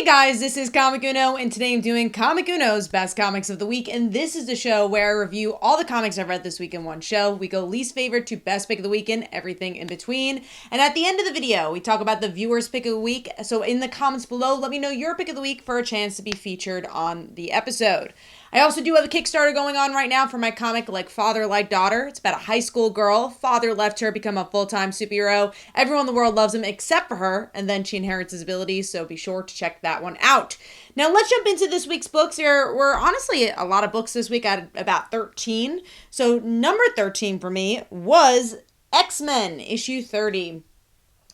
guys, this is Comic Uno, and today I'm doing Comic Uno's Best Comics of the Week, and this is the show where I review all the comics I've read this week in one show. We go least favorite to best pick of the week and everything in between. And at the end of the video, we talk about the viewer's pick of the week. So in the comments below, let me know your pick of the week for a chance to be featured on the episode. I also do have a Kickstarter going on right now for my comic Like Father, Like Daughter. It's about a high school girl. Father left her, become a full-time superhero. Everyone in the world loves him except for her, and then she inherits his abilities, so be sure to check that one out. Now let's jump into this week's books. There were honestly a lot of books this week. I had about 13. So number 13 for me was X-Men issue 30.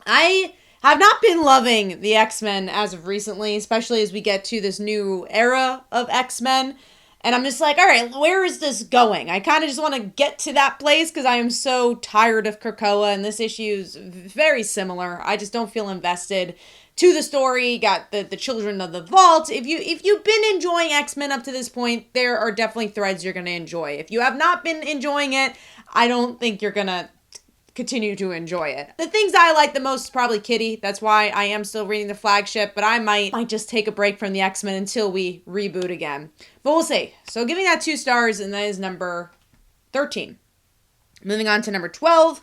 I have not been loving the X-Men as of recently, especially as we get to this new era of X-Men. And I'm just like, all right, where is this going? I kind of just want to get to that place because I am so tired of Krakoa, and this issue is very similar. I just don't feel invested to the story. You got the Children of the Vault. If you've been enjoying X-Men up to this point, there are definitely threads you're going to enjoy. If you have not been enjoying it, I don't think you're going to continue to enjoy it. The things I like the most is probably Kitty. That's why I am still reading the flagship, but I might just take a break from the X-Men until we reboot again. But we'll see. So giving that 2 stars, and that is number 13. Moving on to number 12,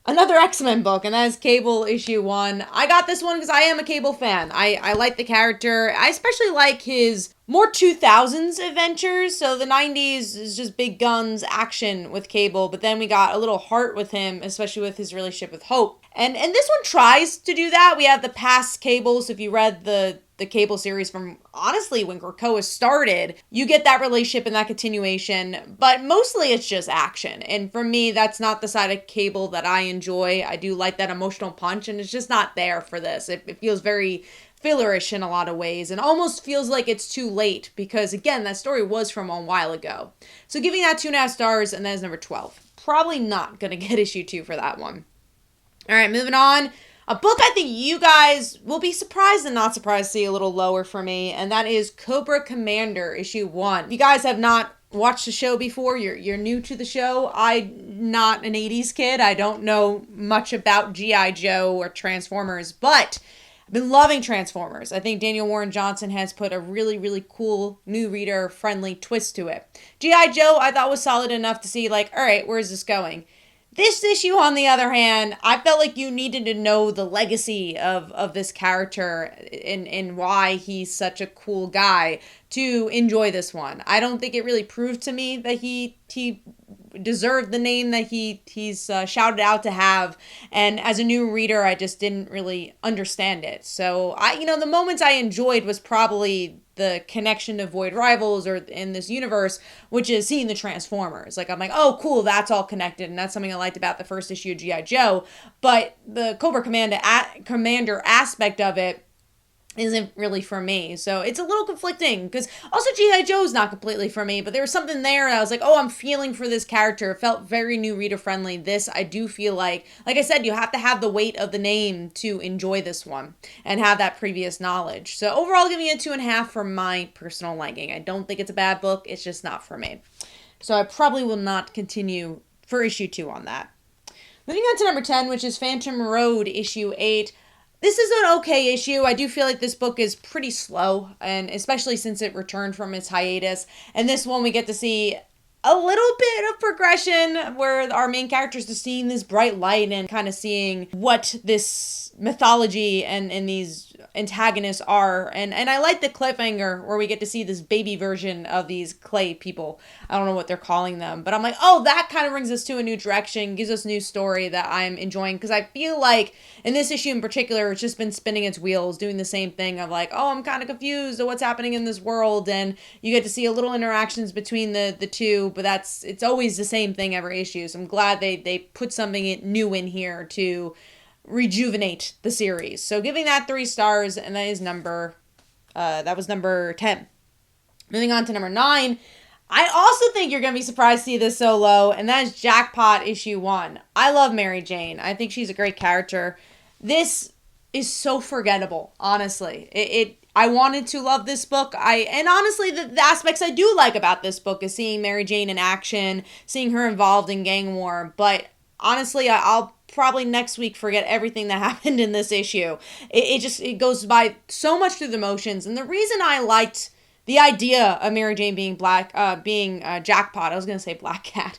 another X-Men book, and that is Cable issue 1. I got this one because I am a Cable fan. I like the character. I especially like his more 2000s adventures. So the 90s is just big guns, action with Cable, but then we got a little heart with him, especially with his relationship with Hope. And this one tries to do that. We have the past Cables. If you read the Cable series from, honestly, when Krakoa started, you get that relationship and that continuation, but mostly it's just action. And for me, that's not the side of Cable that I enjoy. I do like that emotional punch, and it's just not there for this. It feels very fillerish in a lot of ways, and almost feels like it's too late because, again, that story was from a while ago. So giving that 2.5 stars, and that is number 12. Probably not going to get issue 2 for that one. All right, moving on. A book I think you guys will be surprised and not surprised to see a little lower for me, and that is Cobra Commander, issue 1. If you guys have not watched the show before, you're new to the show. I'm not an 80s kid. I don't know much about G.I. Joe or Transformers, but I've been loving Transformers. I think Daniel Warren Johnson has put a really, really cool, new reader-friendly twist to it. G.I. Joe I thought was solid enough to see, like, all right, where's this going? This issue, on the other hand, I felt like you needed to know the legacy of this character and why he's such a cool guy to enjoy this one. I don't think it really proved to me that he deserved the name that he's shouted out to have, and as a new reader, I just didn't really understand it. So the moments I enjoyed was probably the connection to Void Rivals or in this universe, which is seeing the Transformers. Like, I'm like, oh, cool, that's all connected, and that's something I liked about the first issue of G.I. Joe, but the Cobra Commander aspect of it isn't really for me. So it's a little conflicting because also G.I. Joe's not completely for me, but there was something there and I was like, oh, I'm feeling for this character. It felt very new reader friendly. This, I do feel like I said, you have to have the weight of the name to enjoy this one and have that previous knowledge. So overall, giving it 2.5 for my personal liking. I don't think it's a bad book. It's just not for me. So I probably will not continue for issue 2 on that. Moving on to number 10, which is Phantom Road issue 8. This is an okay issue. I do feel like this book is pretty slow, and especially since it returned from its hiatus. And this one, we get to see a little bit of progression where our main characters are seeing this bright light and kind of seeing what this mythology and these antagonists are. And I like the cliffhanger where we get to see this baby version of these clay people. I don't know what they're calling them, but I'm like, oh, that kind of brings us to a new direction, gives us a new story that I'm enjoying, because I feel like in this issue in particular, it's just been spinning its wheels, doing the same thing of like, oh, I'm kind of confused of what's happening in this world, and you get to see a little interactions between the two, but it's always the same thing every issue. So I'm glad they put something new in here to rejuvenate the series. So giving that 3 stars, and that was number 10. Moving on to number 9. I also think you're going to be surprised to see this so low, and that is Jackpot issue 1. I love Mary Jane. I think she's a great character. This is so forgettable, honestly. I wanted to love this book. And honestly, the aspects I do like about this book is seeing Mary Jane in action, seeing her involved in gang war. But honestly, I'll probably next week forget everything that happened in this issue. It goes by so much through the motions. And the reason I liked the idea of Mary Jane being Jackpot, I was going to say Black Cat,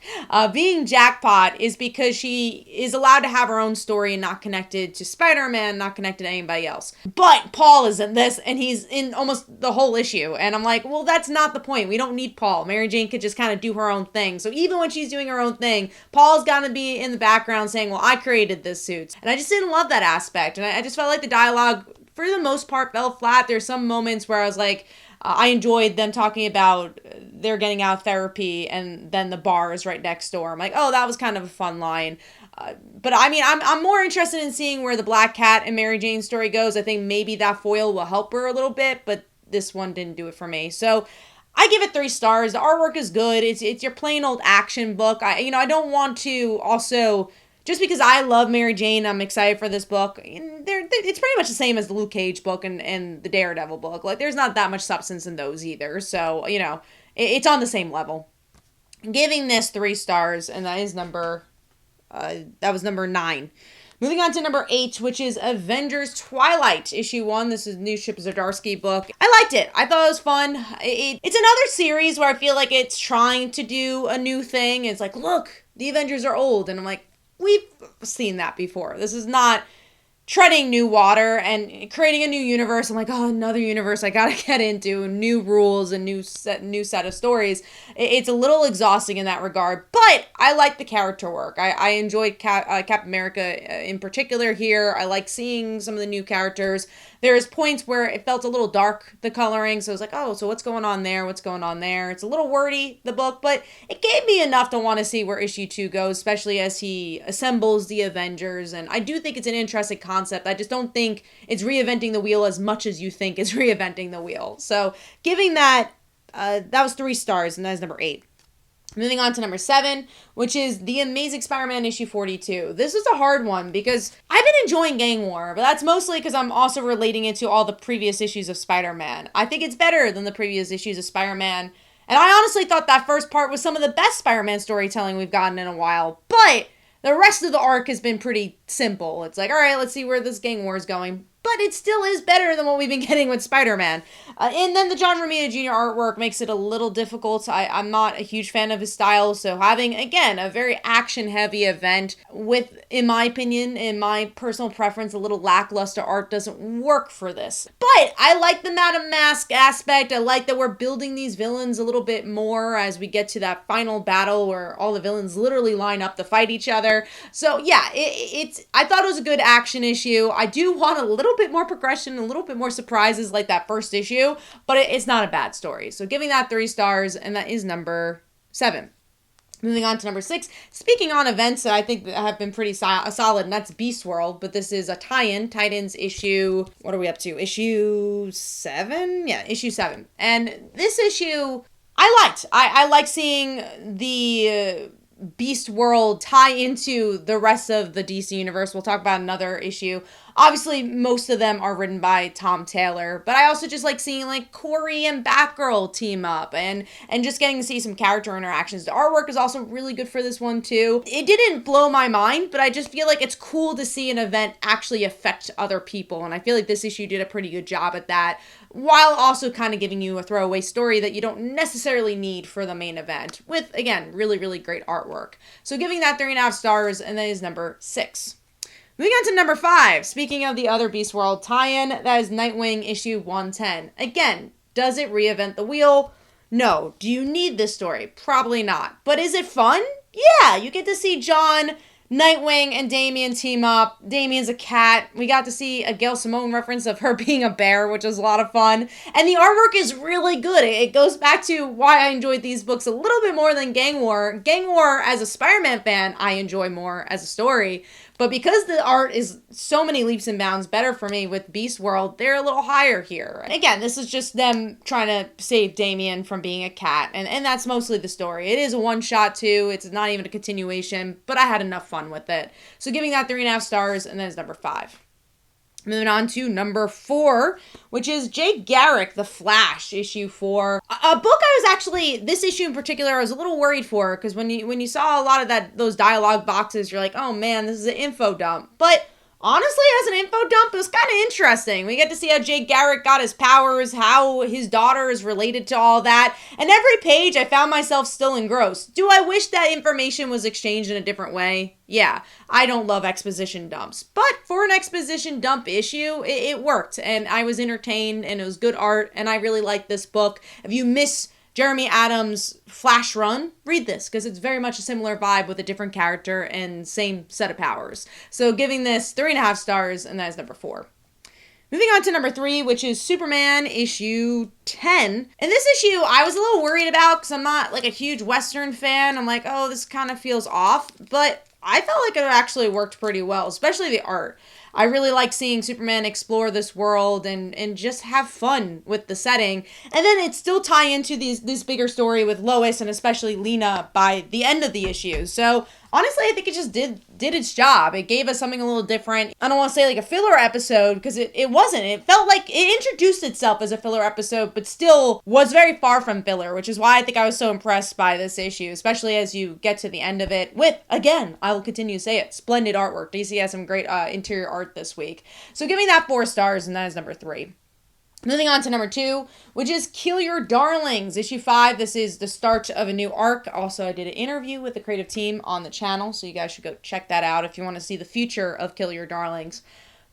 being Jackpot is because she is allowed to have her own story and not connected to Spider-Man, not connected to anybody else. But Paul is in this, and he's in almost the whole issue. And I'm like, well, that's not the point. We don't need Paul. Mary Jane could just kind of do her own thing. So even when she's doing her own thing, Paul's got to be in the background saying, well, I created this suit. And I just didn't love that aspect. And I just felt like the dialogue, for the most part, fell flat. There's some moments where I was like, I enjoyed them talking about they're getting out of therapy and then the bar is right next door. I'm like, oh, that was kind of a fun line. But I mean, I'm more interested in seeing where the Black Cat and Mary Jane story goes. I think maybe that foil will help her a little bit, but this one didn't do it for me. So I give it 3 stars. The artwork is good. It's your plain old action book. I don't want to also... Just because I love Mary Jane, I'm excited for this book. It's pretty much the same as the Luke Cage book and the Daredevil book. Like, there's not that much substance in those either. So, it's on the same level. I'm giving this 3 stars, and that is number 9. Moving on to number 8, which is Avengers Twilight, issue 1. This is new Chip Zdarsky book. I liked it. I thought it was fun. It's another series where I feel like it's trying to do a new thing. It's like, look, the Avengers are old. And I'm like, we've seen that before. This is not treading new water and creating a new universe. I'm like, oh, another universe I gotta get into, new rules and new set of stories. It's a little exhausting in that regard, but I like the character work. I enjoyed Captain America in particular here. I like seeing some of the new characters. There's points where it felt a little dark, the coloring, so I was like, oh, so what's going on there? What's going on there? It's a little wordy, the book, but it gave me enough to want to see where issue 2 goes, especially as he assembles the Avengers, and I do think it's an interesting concept. I just don't think it's reinventing the wheel as much as you think it's reinventing the wheel. So giving that was 3 stars, and that is number 8. Moving on to number 7, which is The Amazing Spider-Man issue 42. This is a hard one because I've been enjoying Gang War, but that's mostly because I'm also relating it to all the previous issues of Spider-Man. I think it's better than the previous issues of Spider-Man, and I honestly thought that first part was some of the best Spider-Man storytelling we've gotten in a while, but the rest of the arc has been pretty simple. It's like, all right, let's see where this Gang War is going. But it still is better than what we've been getting with Spider-Man. And then the John Romita Jr. artwork makes it a little difficult. I'm not a huge fan of his style, so having, again, a very action-heavy event with, in my opinion, in my personal preference, a little lackluster art doesn't work for this. But I like the Madame Mask aspect. I like that we're building these villains a little bit more as we get to that final battle where all the villains literally line up to fight each other. So yeah, I thought it was a good action issue. I do want a little bit more progression, a little bit more surprises like that first issue, but it's not a bad story. So giving that 3 stars, and that is number 7. Moving on to number 6, speaking on events that I think that have been pretty solid, and that's Beast World, but this is a tie-in, Titans issue, what are we up to, issue 7? Yeah, issue 7. And this issue, I liked. I like seeing the Beast World tie into the rest of the DC universe. We'll talk about another issue. Obviously, most of them are written by Tom Taylor, but I also just like seeing like Corey and Batgirl team up and just getting to see some character interactions. The artwork is also really good for this one too. It didn't blow my mind, but I just feel like it's cool to see an event actually affect other people, and I feel like this issue did a pretty good job at that, while also kind of giving you a throwaway story that you don't necessarily need for the main event, with, again, really, really great artwork. So giving that 3.5 stars, and that is number 6. Moving on to number 5, speaking of the other Beast World tie-in, that is Nightwing issue 110. Again, does it reinvent the wheel? No. Do you need this story? Probably not. But is it fun? Yeah, you get to see John, Nightwing, and Damian team up. Damian's a cat. We got to see a Gail Simone reference of her being a bear, which was a lot of fun. And the artwork is really good. It goes back to why I enjoyed these books a little bit more than Gang War. Gang War, as a Spider-Man fan, I enjoy more as a story. But because the art is so many leaps and bounds better for me with Beast World, they're a little higher here. Again, this is just them trying to save Damian from being a cat, and that's mostly the story. It is a one-shot too. It's not even a continuation, but I had enough fun with it. So giving that 3.5 stars, and then it's number 5. Moving on to number 4, which is Jay Garrick, The Flash, issue 4. A book I was actually, this issue in particular, I was a little worried for, because when you saw a lot of those dialogue boxes, you're like, oh man, this is an info dump. But honestly, as an info dump, it was kind of interesting. We get to see how Jay Garrick got his powers, how his daughter is related to all that. And every page, I found myself still engrossed. Do I wish that information was exchanged in a different way? Yeah, I don't love exposition dumps. But for an exposition dump issue, it worked. And I was entertained, and it was good art, and I really liked this book. If you miss Jeremy Adams' Flash run, read this, because it's very much a similar vibe with a different character and same set of powers. So giving this 3.5 stars, and that is number 4. Moving on to number 3, which is Superman issue 10. And this issue I was a little worried about, because I'm not like a huge Western fan. I'm like, oh, this kind of feels off. But I felt like it actually worked pretty well, especially the art. I really like seeing Superman explore this world and just have fun with the setting. And then it still tie into this bigger story with Lois and especially Lena by the end of the issue. So honestly, I think it just did its job. It gave us something a little different. I don't want to say like a filler episode, because it wasn't. It felt like it introduced itself as a filler episode, but still was very far from filler, which is why I think I was so impressed by this issue, especially as you get to the end of it with, again, I will continue to say it, splendid artwork. DC has some great interior art this week. So giving that 4 stars, and that is number 3. Moving on to number 2, which is Kill Your Darlings, issue 5. This is the start of a new arc. Also, I did an interview with the creative team on the channel, so you guys should go check that out if you want to see the future of Kill Your Darlings.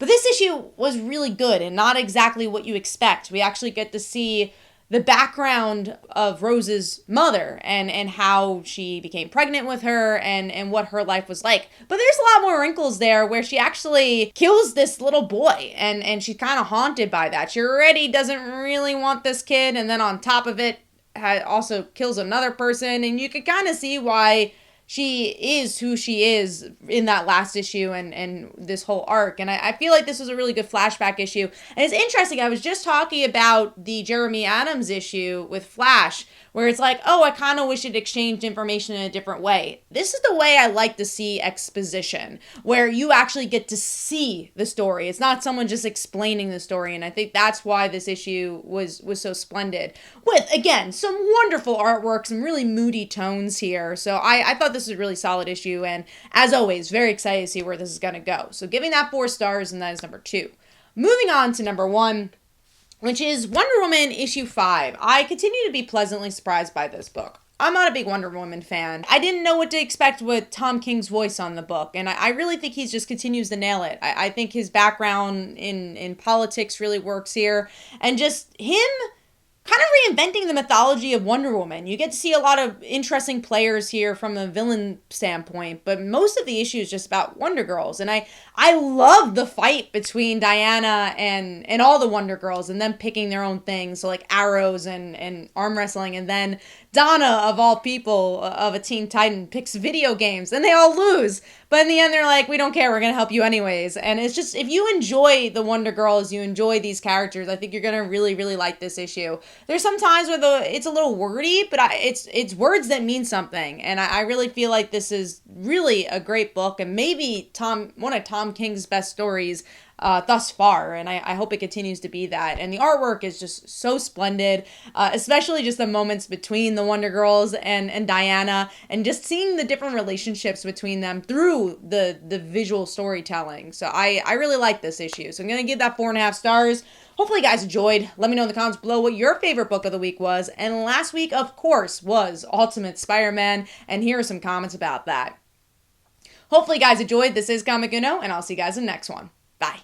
But this issue was really good and not exactly what you expect. We actually get to see the background of Rose's mother and how she became pregnant with her and what her life was like. But there's a lot more wrinkles there where she actually kills this little boy and she's kind of haunted by that. She already doesn't really want this kid, and then on top of it, also kills another person, and you could kind of see why she is who she is in that last issue and this whole arc. And I feel like this was a really good flashback issue. And it's interesting, I was just talking about the Jeremy Adams issue with Flash, where it's like, oh, I kind of wish it exchanged information in a different way. This is the way I like to see exposition, where you actually get to see the story. It's not someone just explaining the story, and I think that's why this issue was so splendid. With, again, some wonderful artwork, some really moody tones here. So I thought this was a really solid issue, and as always, very excited to see where this is going to go. So giving that 4 stars, and that is number 2. Moving on to number 1, which is Wonder Woman issue 5. I continue to be pleasantly surprised by this book. I'm not a big Wonder Woman fan. I didn't know what to expect with Tom King's voice on the book, and I really think he just continues to nail it. I think his background in politics really works here, and just him kind of reinventing the mythology of Wonder Woman. You get to see a lot of interesting players here from a villain standpoint, but most of the issue is just about Wonder Girls. And I love the fight between Diana and all the Wonder Girls and them picking their own things. So like arrows and arm wrestling. And then Donna, of all people, of a Teen Titan, picks video games and they all lose. But in the end, they're like, we don't care. We're going to help you anyways. And it's just, if you enjoy the Wonder Girls, you enjoy these characters, I think you're going to really, really like this issue. There's some times where it's a little wordy, but it's words that mean something. And I really feel like this is really a great book and maybe one of Tom King's best stories thus far, and I hope it continues to be that. And the artwork is just so splendid, especially just the moments between the Wonder Girls and Diana, and just seeing the different relationships between them through the visual storytelling. So I really like this issue. So I'm going to give that 4.5 stars. Hopefully you guys enjoyed. Let me know in the comments below what your favorite book of the week was. And last week, of course, was Ultimate Spider-Man, and here are some comments about that. Hopefully you guys enjoyed. This is Comic Uno, and I'll see you guys in the next one. Bye.